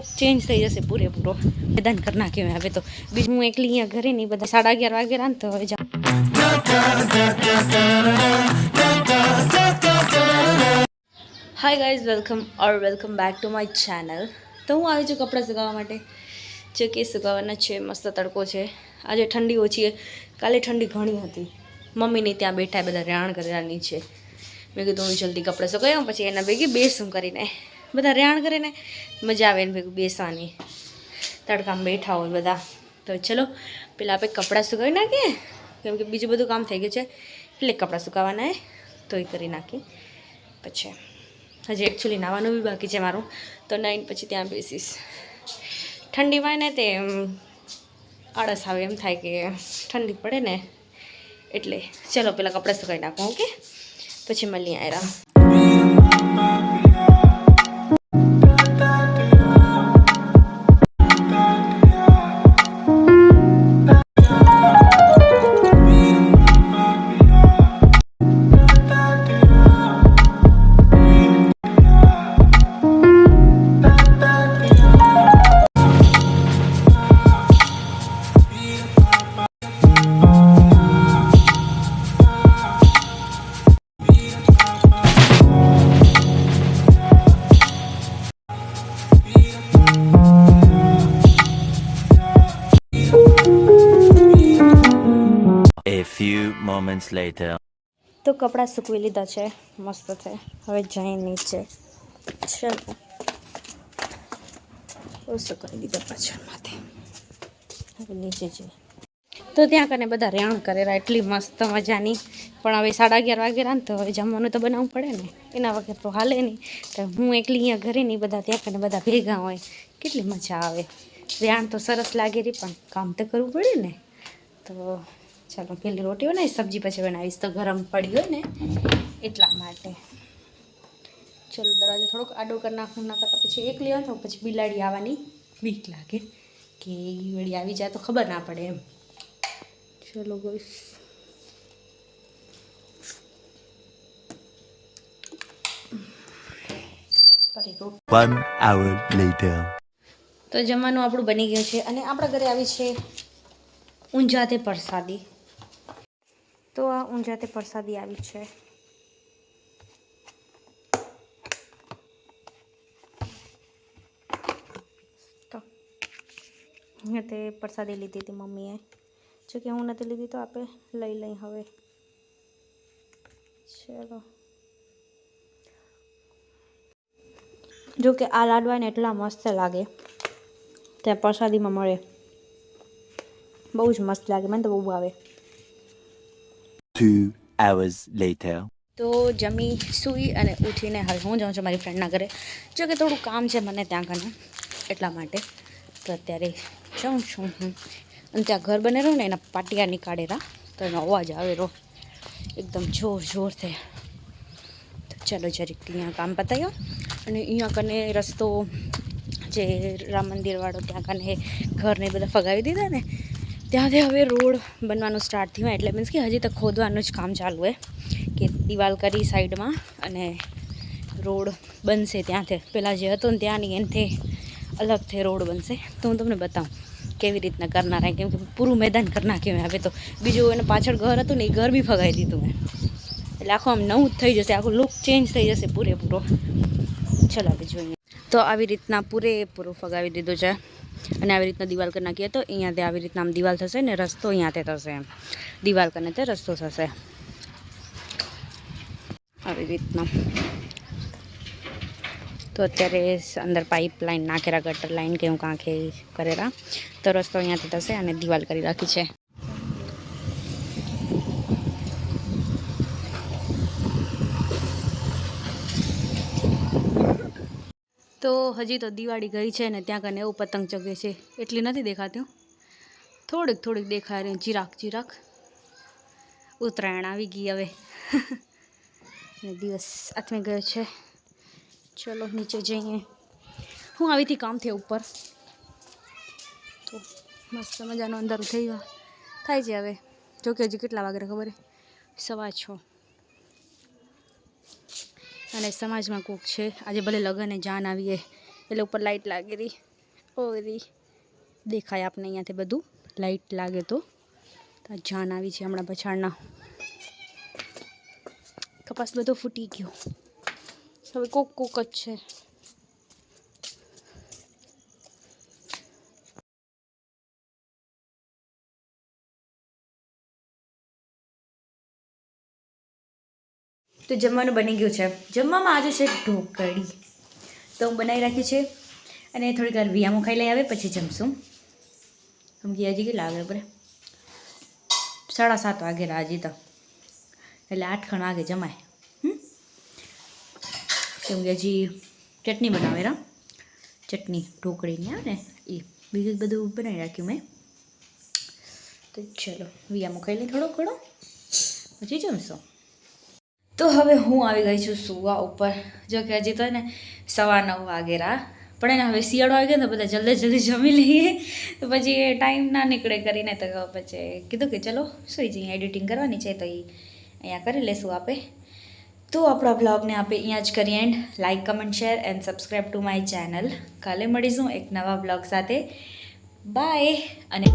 Change थी जैसे पूरेपूरो मैदान कर नाख्यो हवे तो बीज हूँ एकली अँ घरे नहीं बधा 11:30 वागे रांधतो हवे जा। Hi guys welcome back to my channel. तो हूँ आई छूँ कपड़ा सुकावा माटे जो कि सुकावाना छे। मस्त तड़को छे। आज ठंडी ओછી है, काले ठंडी घणी हती। मम्मी ने त्यां बैठा बधा रेहाण करेला नीचे। मैं कीधुं हूँ जल्दी कपड़ा सुकाव्या पछी एना भेगी बेसूं करीने बधा रेहाण करीने मजा आवे एने भेगुं बेसवानी। तड़कामां बैठा होय बधा तो चलो पेला आपणे कपड़ा सुकावी नाखीए केम के बीजुं बधुं काम थई गयुं छे એટલે कपड़ा सुकावाना है तो ई करी नाखी। पछी हजी एक्चुअली नावानुं बी बाकी छे मारुं तो नाईने पछी त्यां बेसीश। ठंडीमां ने ते आळस आवे एम थाय के ठंडी पड़े ने एटले चलो पेला कपड़ा सुकावी नाखो। ओके पछी मळीए Ayra. A few moments later. तो कपड़ा सूकवी लीधा है मस्त थे। हवे जाए नीचे चलो सुकाई दीधा पाछळ माथे। हवे नीचे जाए तो त्यां कने बधा रेहाण करेला एटली मस्त मजानी। पण हवे 11:30 वागे रांधतो हवे जमवानुं तो बनावવું પડે ने एना वगर तो हाले नहीं। तो हूँ एकली अँ घरे नहीं बधा त्यां कने बधा भेगा होय केटली मजा आवे। रेहाण तो सरस लागे री पण काम तो करवुं पड़े ने। तो चलो पहली रोटी बनावीश सब्जी पछी बनावीश तो गरम पड़ी हो ने एटला माटे। चलो दरवाजा थोड़ोक आडो कर नाखूं ना करता पछी एकली होय तो पछी बिलाड़ी आववानी बीक लागे कि वળી આવી જાય तो खबर ना पड़े एम। चलो गाइस 1 hour later. तो जमवानुं आपणुं बनी गयुं छे अने आपणा घरे आवी छे ऊंझा ते परसादी। तो आ ऊंझा ते परसादी आवी छे। तो अहींया ते परसादी लीधी थी मम्मीए जो कि हूँ नथी लीधी तो आपे लई लई हवे। चलो जो कि आ लाडवा ने एटला मस्त लागे त्या परसादी में मळे बहु ज मस्त लागे मने तो बहु भावे। 2 hours later. तो जमी सूई अने उठीने हवे हूँ जाऊँ छुं मारी फ्रेंडना घरे जो कि थोड़ुं काम छे मने त्यां कने एटला माटे। तो अत्यारे जाऊँ छुं हूँ अने त्यां घर बनेલું ने एना पाटिया निकाळेला तो एनो अवाज आवेलो एकदम जोर जोर थे। तो चलो जरीक अहींया काम पताव्यो अने अहींया कने रस्तो जे राम मंदिर वाळो त्यां कने घर ने बधा फगावी दीधा ने त्यांथी हवे रोड बनवानुं स्टार्ट थयुं एटले मीन्स कि हजी तो खोदवानुं ज काम चालू है कि दीवाल करी साइड में अने रोड बनशे। त्यांथे पेला जे हतो ने त्यांनी एनथी अलग थे रोड बनशे तो हूँ तमने बताऊँ केवी रीतना करनार है केम के पूरुं मैदान कर नाख्युं हवे तो बीजुं एने पाछळ घर हतुं ने ए घर बी फगावी दीधुं है एटले आखुं आम नवुं ज थई जशे आखुं लुक चेन्ज थई जशे पूरेपूरो। चलो हवे जोईए तो आवी रीतना पूरेपूरो फगावी दीधुं छे अने आवी रीतना दीवाल कर नाखीए तो अहींयाथी आवी रीतना आम दीवाल थशे ने रस्तो अहींयाथी थशे एम दीवाल कने ते रस्तो थशे आवी रीतना। तो अत्यारे अंदर पाइप लाइन नाखेला गटर लाइन के हूँ कांखे करेला तो रस्तो अहींयाथी थशे अने दीवाल करी राखी छे। तो हजी तो दिवाળી गई है ने त्यां कने एवुं पतंग चगे छे एटली नथी देखाती थोड़ीक थोड़ीक देखाय रही जीराक जीराक। उत्तरायण आवी गई हवे ने दिवस आथमी गयो छे। चलो नीचे जईए हूँ आवी थी काम थे ऊपर तो मस्त मजानो अंधारू थई गयो थाय छे हवे जो कि हजी केटला वागे खबर है 6:15 અને સમાજમાં કોક છે આજે ભલે લગન જાન આવીએ એટલે ઉપર લાઈટ લાગેલી ઓરી દેખાય આપને અહીંયાથી બધું લાઈટ લાગે તો જાન આવી છે હમણાં પછાડના. કપાસ બધો ફૂટી ગયો, હવે કોક કોક જ છે. તો જમવાનું બની ગયું છે. જમવામાં આજે છે ઢોકળી, તો હું બનાવી રાખ્યું છે અને થોડીક વાર વિયામો ખાઈ લઈ આવે પછી જમશું. સમજી હજી કેટલા વાગે બરે 7:30 વાગે હજી તો, એટલે 8 વાગે જમાય. કેમ કે હજી ચટણી બનાવે રા, ચટણી ઢોકળીની આવે ને એ, બીજું બધું બનાવી રાખ્યું મેં. તો ચલો વિયામો ખાઈ લઈ થોડો ઘણો પછી જમશો. તો હવે હું આવી ગઈ છું સુવા ઉપર. જો કે હજી તો ને 9:15 વાગેરા, પણ એને હવે શિયાળો આવી ગયો ને તો બધા જલ્દી જલ્દી જમી લઈએ, તો પછી એ ટાઈમ ના નીકળે કરીને, તો પછી કીધું કે ચલો સુઈ જઈએ. એડિટિંગ કરવાની છે તો એ અહીંયા કરી લેશું આપે. તો આપણા બ્લોગને આપણે અહીંયા જ કરીએ and. Like, comment, share and subscribe to my channel. કાલે મળીશું એક નવા બ્લોગ સાથે. બાય. અને